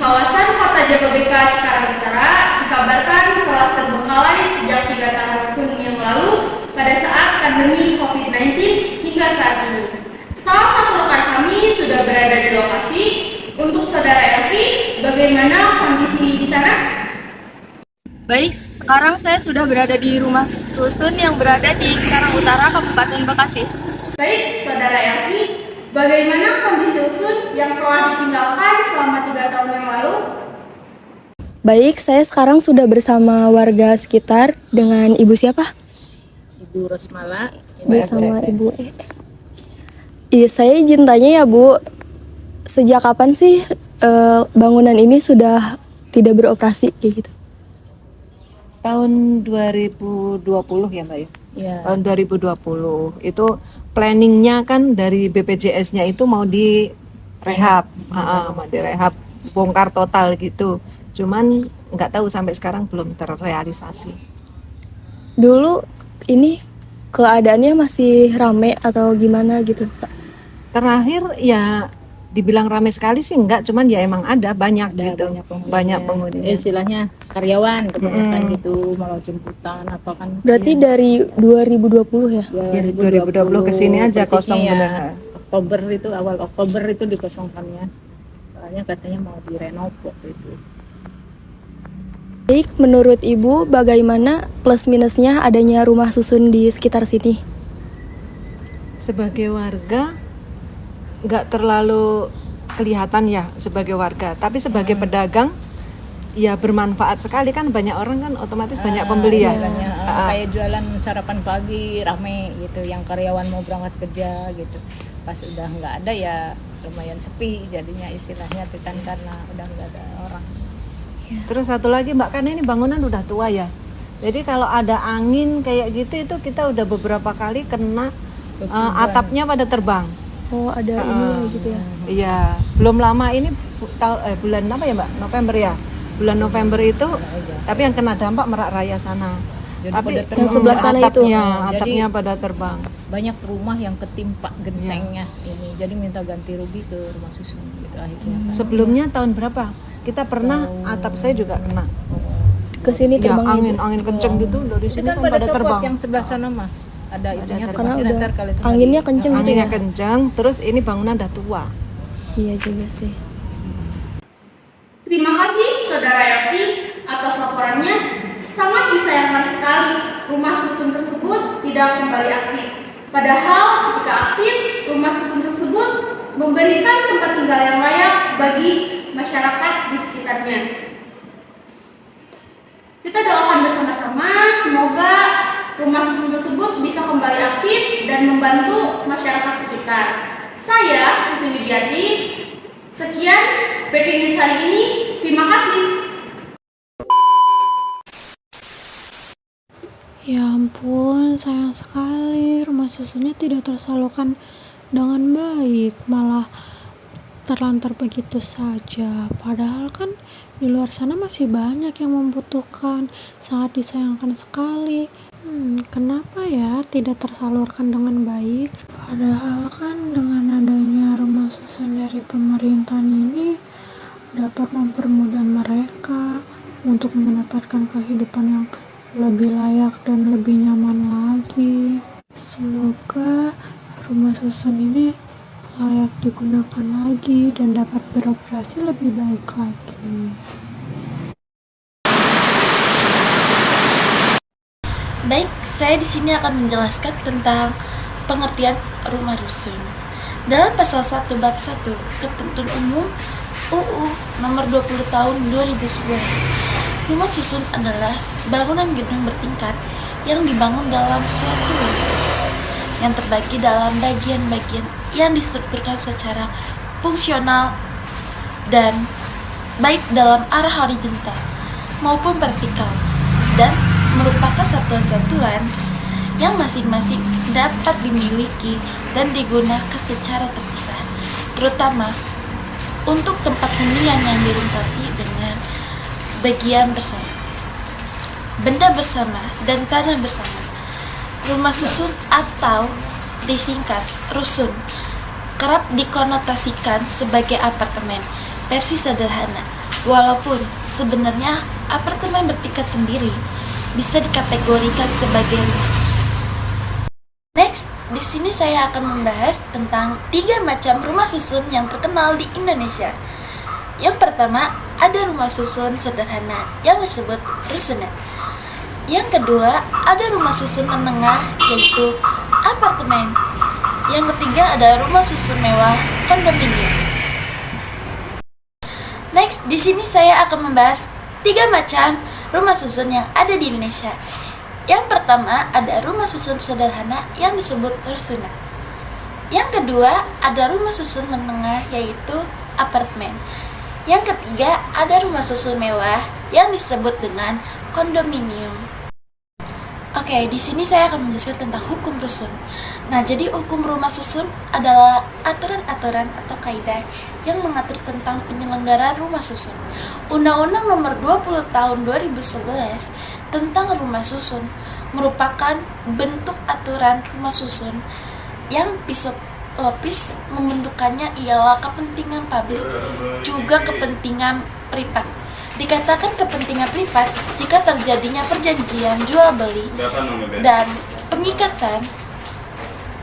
kawasan kota Jababeka Cikarang Utara dikabarkan telah terbengkalai sejak 3 tahun yang lalu pada saat pandemi COVID-19 hingga saat ini. Salah satu rekan kami sudah berada di lokasi. Untuk saudara Elki, bagaimana kondisi di sana? Baik, sekarang saya sudah berada di rumah rusun yang berada di Cikarang Utara, Kabupaten Bekasi. Baik, saudara Elki, bagaimana kondisi rusun yang telah ditinggalkan selama 3 tahun yang lalu? Baik, saya sekarang sudah bersama warga sekitar dengan Ibu siapa? Ibu Rosmala. Bersama Ibu E. Iya, saya izin tanya ya Bu, sejak kapan sih bangunan ini sudah tidak beroperasi kayak gitu? Tahun 2020 ya Mbak ya? Ya. Tahun 2020 itu planningnya kan dari BPJS-nya itu mau direhab, mau direhab, bongkar total gitu. Cuman nggak tahu sampai sekarang belum terrealisasi. Dulu ini keadaannya masih rame atau gimana gitu? Terakhir ya dibilang ramai sekali sih enggak, cuman ya emang ada banyak gitu, banyak penghuninya. Istilahnya karyawan kebanyakan gitu, mau jemputan apa kan. Berarti dari 2020 ya? Ya, 2020 kesini aja kosong persisnya bener. Oktober itu, awal Oktober itu dikosongkannya. Soalnya katanya mau direnov waktu itu. Baik, menurut Ibu bagaimana plus minusnya adanya rumah susun di sekitar sini? Sebagai warga nggak terlalu kelihatan ya sebagai warga, tapi sebagai pedagang ya bermanfaat sekali kan, banyak orang kan otomatis banyak pembeli ya. Istilahnya, kayak jualan sarapan pagi rame gitu, yang karyawan mau berangkat kerja gitu. Pas udah nggak ada ya lumayan sepi jadinya, istilahnya itu kan karena udah nggak ada orang. Terus satu lagi Mbak, karena ini bangunan udah tua ya, jadi kalau ada angin kayak gitu itu kita udah beberapa kali kena atapnya pada terbang. Oh, ada ini gitu ya. Iya, belum lama ini bulan apa ya Mbak? November ya. Bulan November itu, tapi yang kena dampak Merak Raya sana. Jadi Tapi pada terbang. Yang sebelah sana itu. atapnya pada terbang. Banyak rumah yang ketimpa gentengnya ini, jadi minta ganti rugi ke rumah susun gitu akhirnya. Sebelumnya tahun berapa? Kita pernah atap saya juga kena. Ke sini Ya, terbang angin kenceng gitu dari Itu sini kan kan pada pada copot terbang. yang sebelah sana mah. Ada itunya karena pasti udah ntar kali itu anginnya kenceng gitu Anginnya ya. kencang, terus ini bangunan udah tua. Iya juga sih. Terima kasih saudara Elki atas laporannya. Sangat disayangkan sekali rumah susun tersebut tidak kembali aktif. Padahal ketika aktif, rumah susun tersebut memberikan tempat tinggal yang layak bagi masyarakat di sekitarnya. Kita doakan bersama-sama semoga rumah susun tersebut bisa kembali aktif dan membantu masyarakat sekitar. Saya Susi Widiati. Sekian breaking news hari ini. Terima kasih. Ya ampun, sayang sekali rumah susunnya tidak tersalurkan dengan baik, malah terlantar begitu saja. Padahal kan di luar sana masih banyak yang membutuhkan, sangat disayangkan sekali. Kenapa ya tidak tersalurkan dengan baik? Padahal kan dengan adanya rumah susun dari pemerintahan ini dapat mempermudah mereka untuk mendapatkan kehidupan yang lebih layak dan lebih nyaman lagi. Semoga rumah susun ini layak digunakan lagi dan dapat beroperasi lebih baik lagi. Baik, saya di sini akan menjelaskan tentang pengertian rumah rusun. Dalam pasal 1 bab 1 Ketentuan Umum UU nomor 20 tahun 2011, rumah susun adalah bangunan gedung bertingkat yang dibangun dalam suatu wilayah yang terbagi dalam bagian-bagian yang distrukturkan secara fungsional dan baik dalam arah horizontal maupun vertikal, dan merupakan satuan-satuan yang masing-masing dapat dimiliki dan digunakan secara terpisah, terutama untuk tempat hunian yang dilengkapi dengan bagian bersama, benda bersama, dan tanah bersama. Rumah susun atau disingkat rusun kerap dikonotasikan sebagai apartemen versi sederhana Walaupun sebenarnya apartemen bertingkat sendiri bisa dikategorikan sebagai rumah susun. Next, di sini saya akan membahas tentang 3 macam rumah susun yang terkenal di Indonesia. Yang pertama, ada rumah susun sederhana yang disebut rusunan. Yang kedua, ada rumah susun menengah yaitu apartemen. Yang ketiga, ada rumah susun mewah kondominium. Next, di sini saya akan membahas 3 macam rumah susun yang ada di Indonesia. Yang pertama, ada rumah susun sederhana yang disebut rusunan. Yang kedua, ada rumah susun menengah yaitu apartemen. Yang ketiga, ada rumah susun mewah yang disebut dengan kondominium. Oke, di sini saya akan menjelaskan tentang hukum rusun. Nah, jadi hukum rumah susun adalah aturan-aturan atau kaidah yang mengatur tentang penyelenggaraan rumah susun. Undang-Undang Nomor 20 Tahun 2011 tentang rumah susun merupakan bentuk aturan rumah susun yang lopis membentukannya ialah kepentingan publik juga kepentingan privat. Dikatakan kepentingan privat jika terjadinya perjanjian jual beli dan pengikatan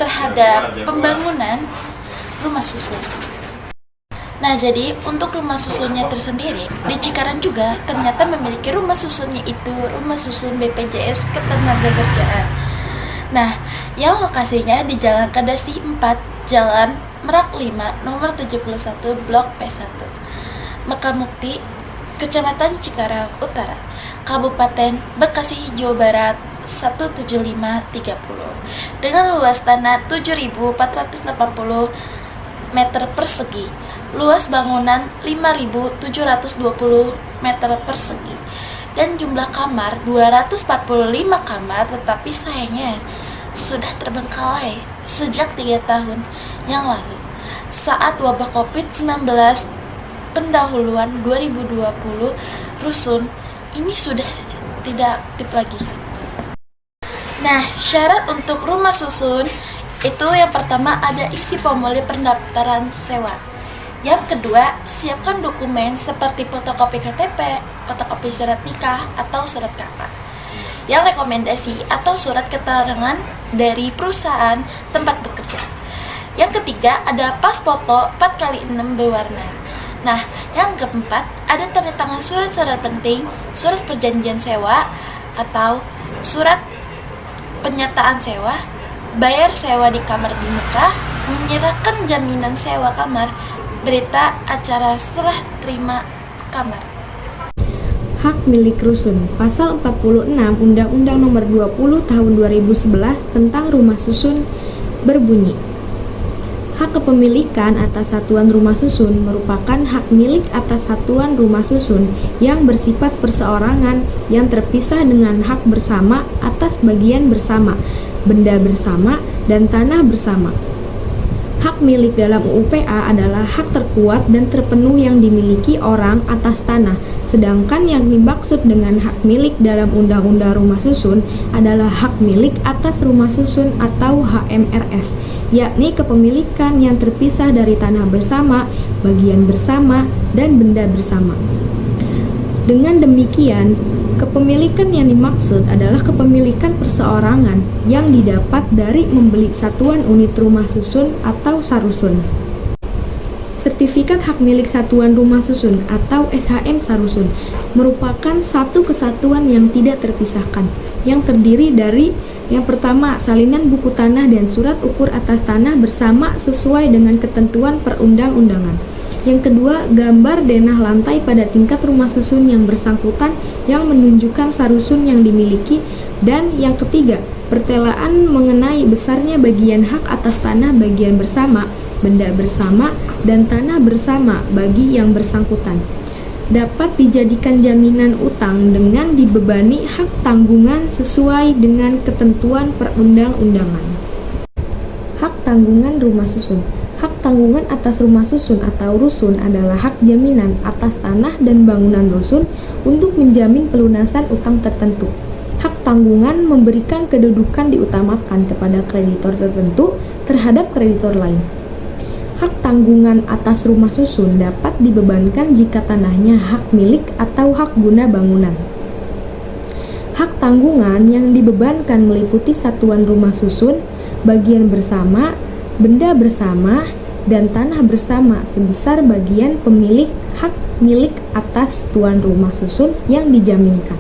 terhadap pembangunan rumah susun. Nah, jadi untuk rumah susunnya tersendiri di Cikarang juga ternyata memiliki rumah susunnya itu rumah susun BPJS Ketenagakerjaan. Nah, yang lokasinya di Jalan Kadasi 4, Jalan Merak 5, nomor 71, Blok P1, Mekamukti, Kecamatan Cikarang Utara, Kabupaten Bekasi, Jawa Barat 17530, dengan luas tanah 7.480 meter persegi, luas bangunan 5.720 meter persegi, dan jumlah kamar 245 kamar, tetapi sayangnya sudah terbengkalai sejak 3 tahun yang lalu saat wabah COVID-19 pendahuluan 2020. Rusun ini sudah tidak aktif lagi. Nah, syarat untuk rumah susun itu yang pertama ada isi formulir pendaftaran sewa. Yang kedua, siapkan dokumen seperti fotokopi KTP, fotokopi surat nikah, atau surat kakak. Yang rekomendasi atau surat keterangan dari perusahaan tempat bekerja. Yang ketiga, ada pas foto 4x6 berwarna. Nah, yang keempat, ada tanda tangan surat-surat penting, surat perjanjian sewa, atau surat penyataan sewa, bayar sewa di kamar di muka, menyerahkan jaminan sewa kamar, berita acara serah terima kamar. Hak milik rusun. Pasal 46 Undang-Undang Nomor 20 Tahun 2011 tentang rumah susun berbunyi, hak kepemilikan atas satuan rumah susun merupakan hak milik atas satuan rumah susun yang bersifat perseorangan yang terpisah dengan hak bersama atas bagian bersama, benda bersama, dan tanah bersama. Hak milik dalam UPA adalah hak terkuat dan terpenuh yang dimiliki orang atas tanah, sedangkan yang dimaksud dengan hak milik dalam Undang-Undang Rumah Susun adalah hak milik atas rumah susun atau HMRS, yakni kepemilikan yang terpisah dari tanah bersama, bagian bersama, dan benda bersama. Dengan demikian, kepemilikan yang dimaksud adalah kepemilikan perseorangan yang didapat dari membeli satuan unit rumah susun atau sarusun. Sertifikat hak milik satuan rumah susun atau SHM sarusun merupakan satu kesatuan yang tidak terpisahkan, yang terdiri dari yang pertama, salinan buku tanah dan surat ukur atas tanah bersama sesuai dengan ketentuan perundang-undangan. Yang kedua, gambar denah lantai pada tingkat rumah susun yang bersangkutan yang menunjukkan sarusun yang dimiliki. Dan yang ketiga, pertelaan mengenai besarnya bagian hak atas tanah bagian bersama, benda bersama, dan tanah bersama bagi yang bersangkutan. Dapat dijadikan jaminan utang dengan dibebani hak tanggungan sesuai dengan ketentuan perundang-undangan. Hak tanggungan rumah susun. Hak tanggungan atas rumah susun atau rusun adalah hak jaminan atas tanah dan bangunan rusun untuk menjamin pelunasan utang tertentu. Hak tanggungan memberikan kedudukan diutamakan kepada kreditor tertentu terhadap kreditor lain. Hak tanggungan atas rumah susun dapat dibebankan jika tanahnya hak milik atau hak guna bangunan. Hak tanggungan yang dibebankan meliputi satuan rumah susun, bagian bersama, benda bersama, dan tanah bersama sebesar bagian pemilik hak milik atas tuan rumah susun yang dijaminkan.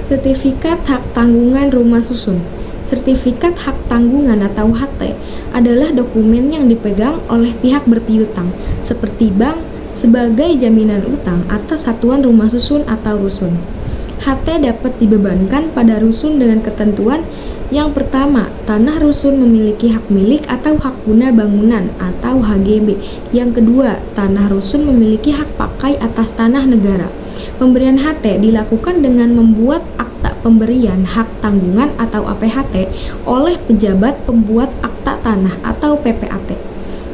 Sertifikat hak tanggungan rumah susun. Sertifikat hak tanggungan atau HT adalah dokumen yang dipegang oleh pihak berpiutang seperti bank sebagai jaminan utang atas satuan rumah susun atau rusun. HT dapat dibebankan pada rusun dengan ketentuan yang pertama, tanah rusun memiliki hak milik atau hak guna bangunan atau HGB. Yang kedua, tanah rusun memiliki hak pakai atas tanah negara. Pemberian HT dilakukan dengan membuat akta pemberian hak tanggungan atau APHT oleh pejabat pembuat akta tanah atau PPAT.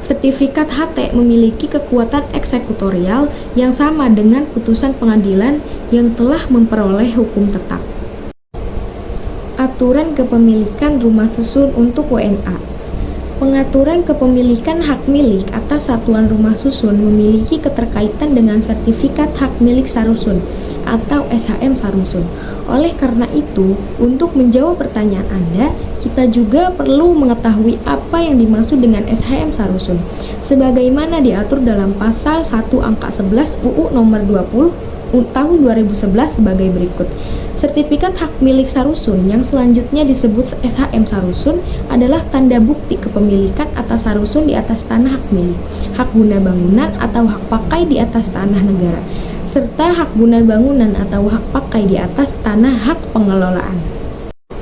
Sertifikat HT memiliki kekuatan eksekutorial yang sama dengan putusan pengadilan yang telah memperoleh hukum tetap. Aturan kepemilikan rumah susun untuk WNA. Pengaturan kepemilikan hak milik atas satuan rumah susun memiliki keterkaitan dengan sertifikat hak milik sarusun atau SHM sarusun. Oleh karena itu, untuk menjawab pertanyaan Anda, kita juga perlu mengetahui apa yang dimaksud dengan SHM sarusun. Sebagaimana diatur dalam pasal 1 angka 11 UU nomor 20 tahun 2011 sebagai berikut. Sertifikat hak milik sarusun yang selanjutnya disebut SHM sarusun adalah tanda bukti kepemilikan atas sarusun di atas tanah hak milik, hak guna bangunan atau hak pakai di atas tanah negara, serta hak guna bangunan atau hak pakai di atas tanah hak pengelolaan.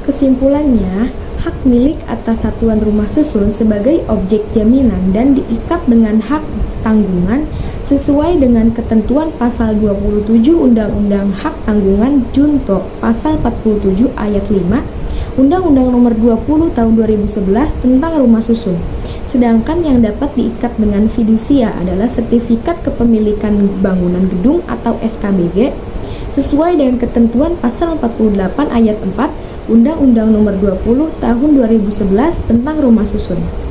Kesimpulannya, hak milik atas satuan rumah susun sebagai objek jaminan dan diikat dengan hak tanggungan sesuai dengan ketentuan pasal 27 Undang-Undang Hak Tanggungan Junto pasal 47 ayat 5 Undang-Undang Nomor 20 Tahun 2011 tentang rumah susun. Sedangkan yang dapat diikat dengan fidusia adalah sertifikat kepemilikan bangunan gedung atau SKBG sesuai dengan ketentuan pasal 48 ayat 4 Undang-Undang Nomor 20 Tahun 2011 tentang rumah susun.